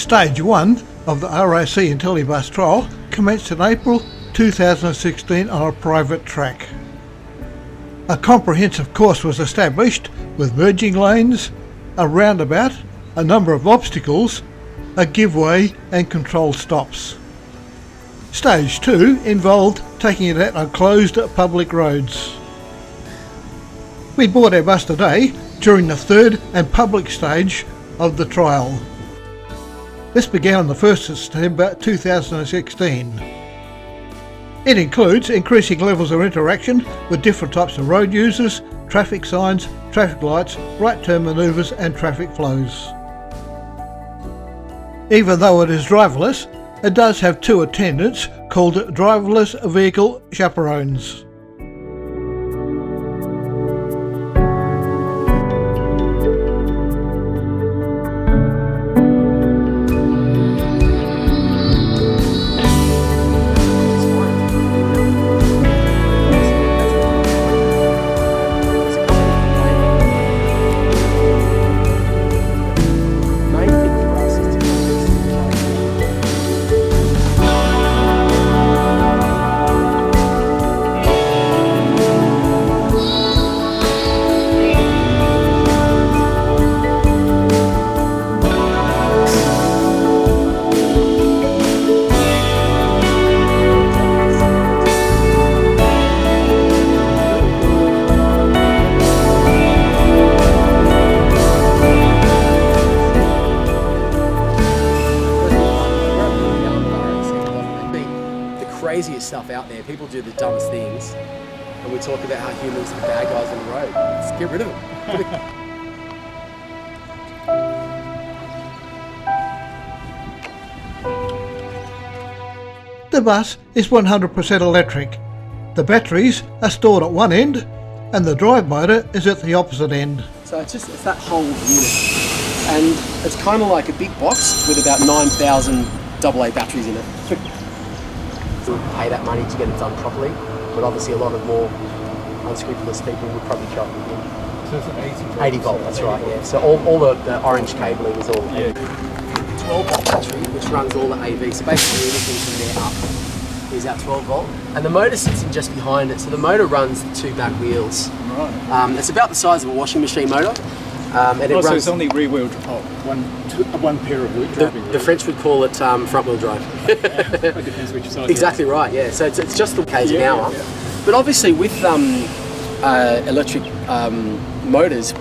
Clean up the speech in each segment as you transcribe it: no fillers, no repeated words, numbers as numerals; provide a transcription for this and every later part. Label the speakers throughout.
Speaker 1: Stage 1 of the RAC Intellibus trial commenced in April 2016 on a private track. A comprehensive course was established with merging lanes, a roundabout, a number of obstacles, a giveaway and controlled stops. Stage 2 involved taking it out on closed public roads. We board our bus today during the third and public stage of the trial. This began on the 1st of September 2016. It includes increasing levels of interaction with different types of road users, traffic signs, traffic lights, right turn manoeuvres and traffic flows. Even though it is driverless, it does have two attendants called driverless vehicle chaperones.
Speaker 2: Craziest stuff out there. People do the dumbest things, and we talk about how humans are the bad guys on the road. Let's get rid of them.
Speaker 1: The bus is 100% electric. The batteries are stored at one end and the drive motor is at the opposite end.
Speaker 2: So it's that whole unit, and it's kind of like a big box with about 9,000 AA batteries in it. Pay that money to get it done properly, but obviously a lot of more unscrupulous people would probably charge it.
Speaker 3: So it's an
Speaker 2: 80 volt, that's right, yeah. So all the orange cabling is all 12 volt battery, which runs all the AV. So basically anything from there up is our 12 volt. And the motor sits in just behind it. So the motor runs the two back wheels.
Speaker 3: Right.
Speaker 2: It's about the size of a washing machine motor. And it
Speaker 3: so
Speaker 2: runs,
Speaker 3: it's only rear wheel drive, one pair of wheel driving.
Speaker 2: the French would call it front wheel drive.
Speaker 3: It depends which side.
Speaker 2: Exactly right, yeah. So it's just the k's an hour.
Speaker 3: Yeah.
Speaker 2: But obviously with electric motors,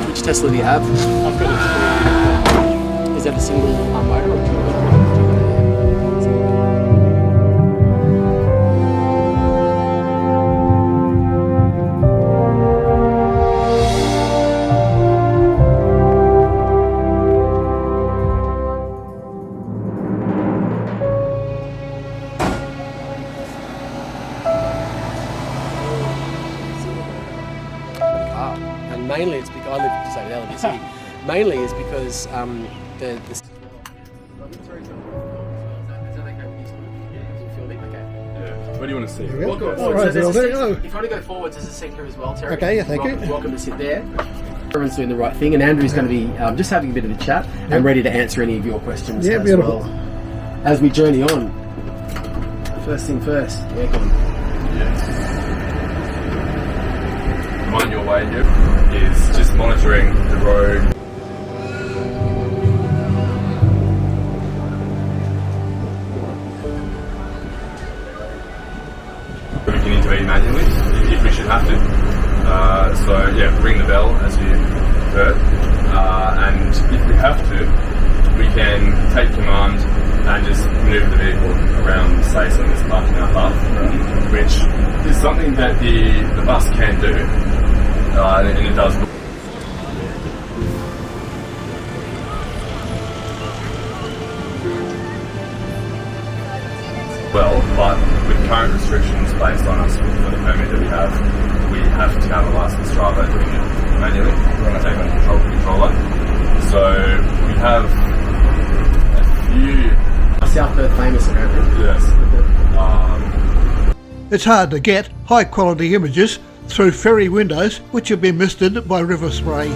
Speaker 2: which Tesla do you have?
Speaker 3: I've got a
Speaker 2: Is that a single motor? Or and mainly it's because I live just over there in the city. Mainly is because the
Speaker 3: What do you want to see?
Speaker 2: Welcome
Speaker 1: All right,
Speaker 2: so
Speaker 1: there you go.
Speaker 2: if you want to go forward, there's a seat here as well, Terry.
Speaker 1: Okay, yeah, thank you.
Speaker 2: Welcome to sit there. Everyone's doing the right thing, and Andrew's going to be just having a bit of a chat and ready to answer any of your questions as
Speaker 1: beautiful.
Speaker 2: well. As we journey on, first thing first, aircon.
Speaker 4: Yes. On your way here is just monitoring the road. We can intervene manually if we should have to. So yeah, ring the bell as you heard, and if we have to, we can take command and just move the vehicle around, say, something that's parked in our path, which is something that the bus can do, and it does. Well, but with current restrictions placed on us for the permit that we have to have a licensed driver doing it manually. We're going to take on a controller. So we have a few.
Speaker 2: South Perth famous apparently.
Speaker 4: Yes.
Speaker 1: It's hard to get high quality images through ferry windows which have been misted by river spray.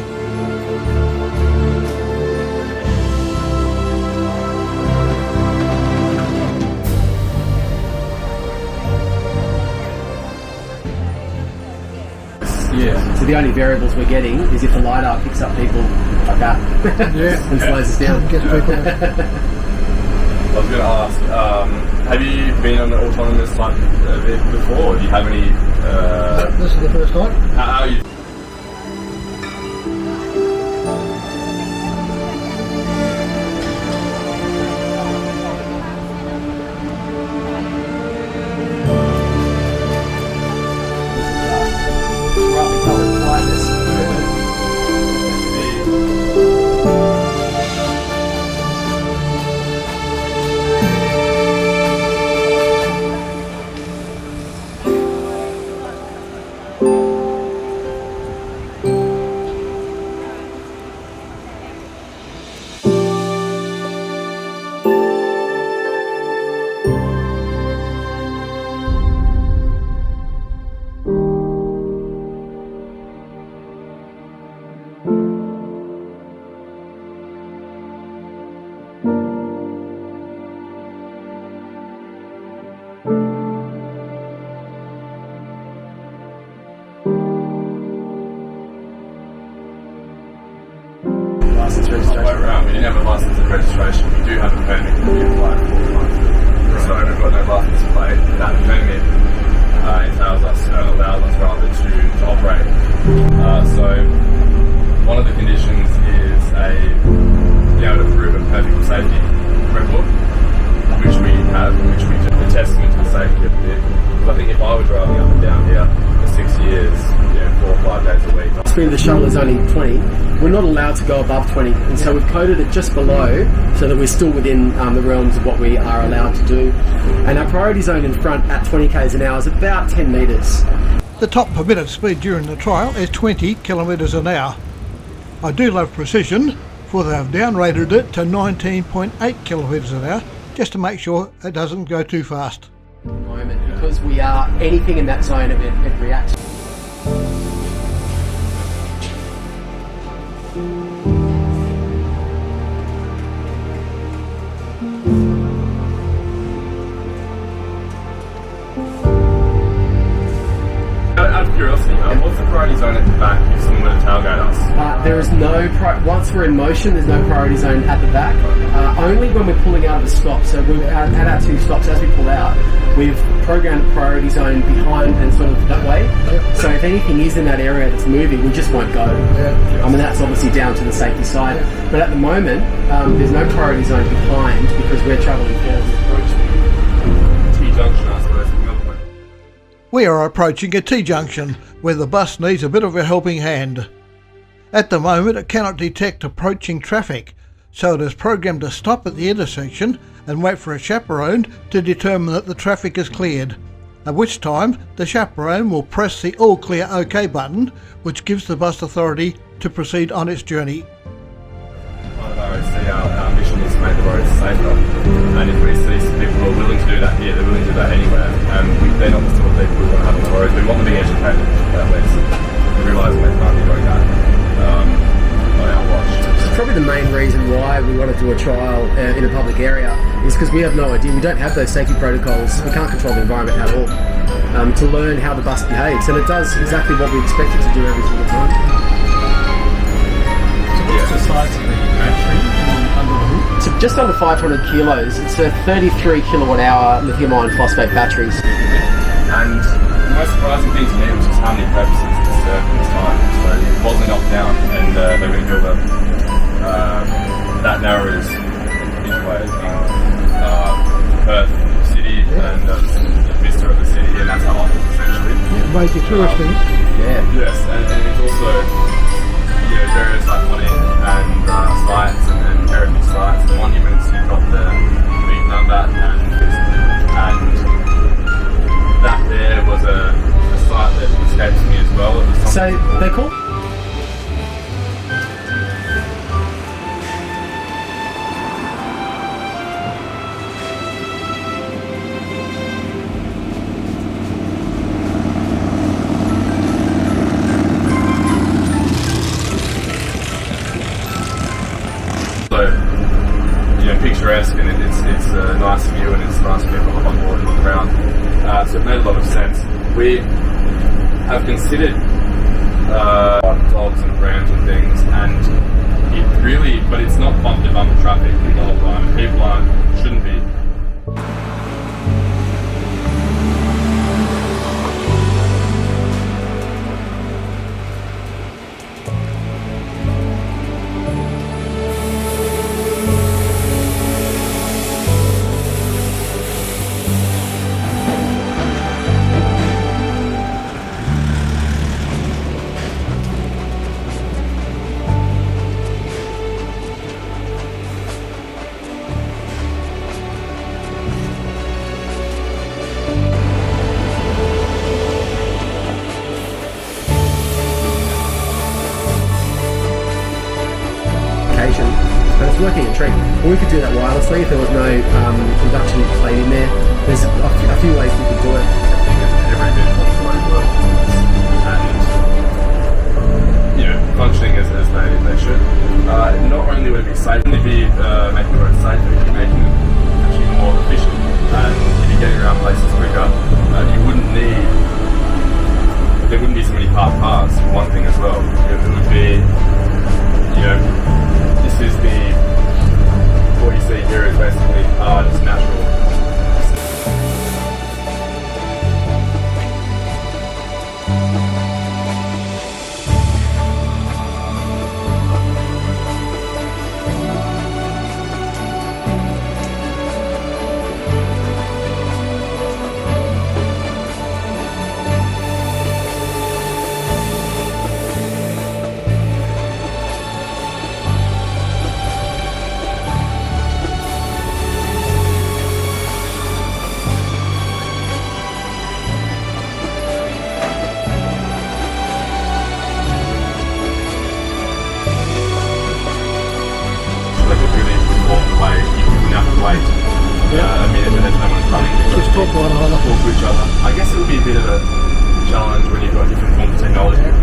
Speaker 2: So the only variables we're getting is if the LiDAR picks up people like that and slows us down.
Speaker 1: Get people.
Speaker 4: I was going to ask, have you been on the autonomous type before? Or do you have any...
Speaker 1: This is the first time.
Speaker 4: How are you...
Speaker 2: Brightly coloured lightness. License registration.
Speaker 4: We didn't have a license and registration. We do have a permit that we applied for. So we've got no license plate. That permit allows us rather to operate. So one of the conditions is be able to prove a perfect safety record, which we have, which we do. A testament to the safety of the vehicle. So I think if I were driving up and down here for 6 years, 4 or 5 days a week.
Speaker 2: Speed of the shuttle is only 20. We're not allowed to go above 20, and so we've coded it just below so that we're still within the realms of what we are allowed to do. And our priority zone in front at 20 k's an hour is about 10 metres.
Speaker 1: The top permitted speed during the trial is 20 kilometres an hour. I do love precision, for they have downrated it to 19.8 kilometres an hour just to make sure it doesn't go too fast.
Speaker 2: At the moment, because we are anything in that zone, it reacts.
Speaker 4: Out of curiosity, what's the priority zone at the back if someone were to tailgate us?
Speaker 2: There is no, once we're in motion, there's no priority zone at the back. Only when we're pulling out of a stop. So we're at our 2 stops, as we pull out, we've programmed the priority zone behind and sort of that way. So if anything is in that area that's moving, we just won't go. I mean, that's obviously down to the safety side. But at the moment, there's no priority zone behind because we're travelling forward.
Speaker 4: T-junction, I suppose, is another point.
Speaker 1: We are approaching a T-junction where the bus needs a bit of a helping hand. At the moment it cannot detect approaching traffic, so it is programmed to stop at the intersection and wait for a chaperone to determine that the traffic is cleared, at which time the chaperone will press the All Clear OK button, which gives the bus authority to proceed on its journey.
Speaker 4: Part of RAC, our mission is to make the roads safer, and if we see people who are willing to do that here, they're willing to do that anywhere, and they're not the sort of people we want to have on the road. We want them being educated, at least. We realise they can't be doing that on our watch.
Speaker 2: It's probably the main reason why we want to do a trial in a public area is because we have no idea. We don't have those safety protocols. We can't control the environment at all. To learn how the bus behaves, and it does exactly what we expect it to do every single time.
Speaker 3: So what's the size of the battery under the hood?
Speaker 2: So just under 500 kilos. It's a 33 kilowatt hour lithium iron phosphate batteries.
Speaker 4: And the most surprising thing to me was just how many purposes it served in this time. So it wasn't knocked down, and they were going to build that narrows Midway in Perth City and the vista of the city, and that's our office essentially.
Speaker 1: Major touristing.
Speaker 4: Yes, and it's also various iconic and sites and heritage sites and monuments. You've got the big number and that there was a site that escapes me as well. It was
Speaker 2: So they're called?
Speaker 4: picturesque, and it's a nice view, and it's nice to be able to hop on board and look around. So it made a lot of sense. We have considered dogs and prams and things, and but it's not bumper to bumper traffic the whole time. People shouldn't be.
Speaker 2: But it's working a treat. Or we could do that wirelessly if there was no induction plate in there. There's a few ways we could do it.
Speaker 4: Every bit of the road works, and functioning as they should. Not only would it be safe, it would be making the road safer, it would be making it actually more efficient, and if you're getting around places quicker, there wouldn't be so many parked cars. One thing as well, it would be, this is what you see here is basically just natural. A minute and then someone's running.
Speaker 1: Just talk one another.
Speaker 4: Talk to each other. I guess it would be a bit of a challenge when you've got different forms of technology and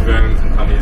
Speaker 4: firms and companies.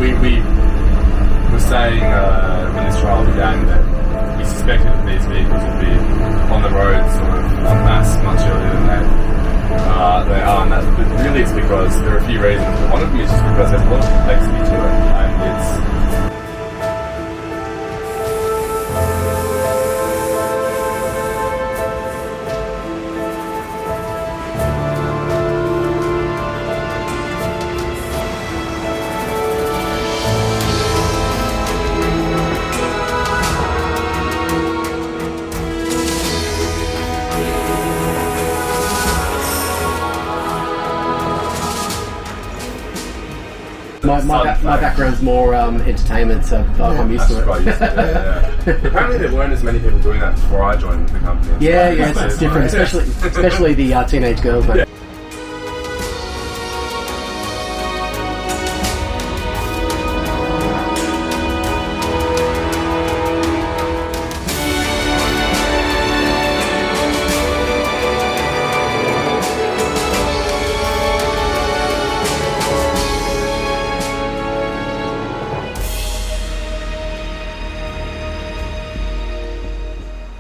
Speaker 4: We were saying when this trial began that we suspected that these vehicles would be on the road sort of en masse much earlier than they are, but really it's because there are a few reasons. One of them is just because there's a lot of complexity to it, and it's
Speaker 2: My background's more entertainment, so I'm used to it.
Speaker 4: Quite used to it, yeah. Apparently there weren't as many people doing that before I joined the company.
Speaker 2: Yeah, it's different, especially the teenage girls. Mate.
Speaker 4: Yeah.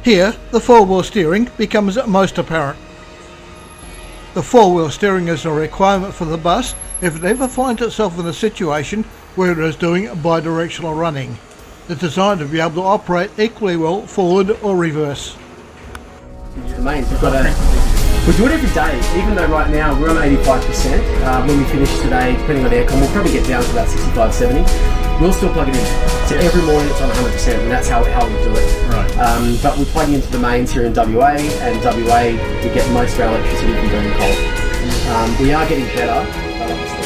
Speaker 1: Here, the four-wheel steering becomes most apparent. The four-wheel steering is a requirement for the bus if it ever finds itself in a situation where it is doing bidirectional running. It's designed to be able to operate equally well forward or reverse.
Speaker 2: The mains, we do it every day, even though right now we're on 85%. When we finish today, depending on aircon, we'll probably get down to about 65-70. we'll still plug it in. So every morning it's on 100%, and that's how we do it.
Speaker 3: Right.
Speaker 2: But we plug into the mains here in WA, and WA we get most of our electricity from burning coal. We are getting better, but obviously.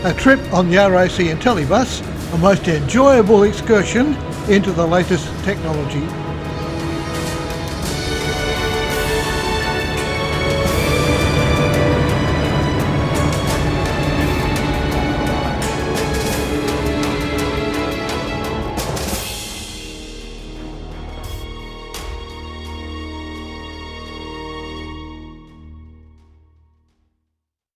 Speaker 1: A trip on the RAC Intellibus, a most enjoyable excursion into the latest technology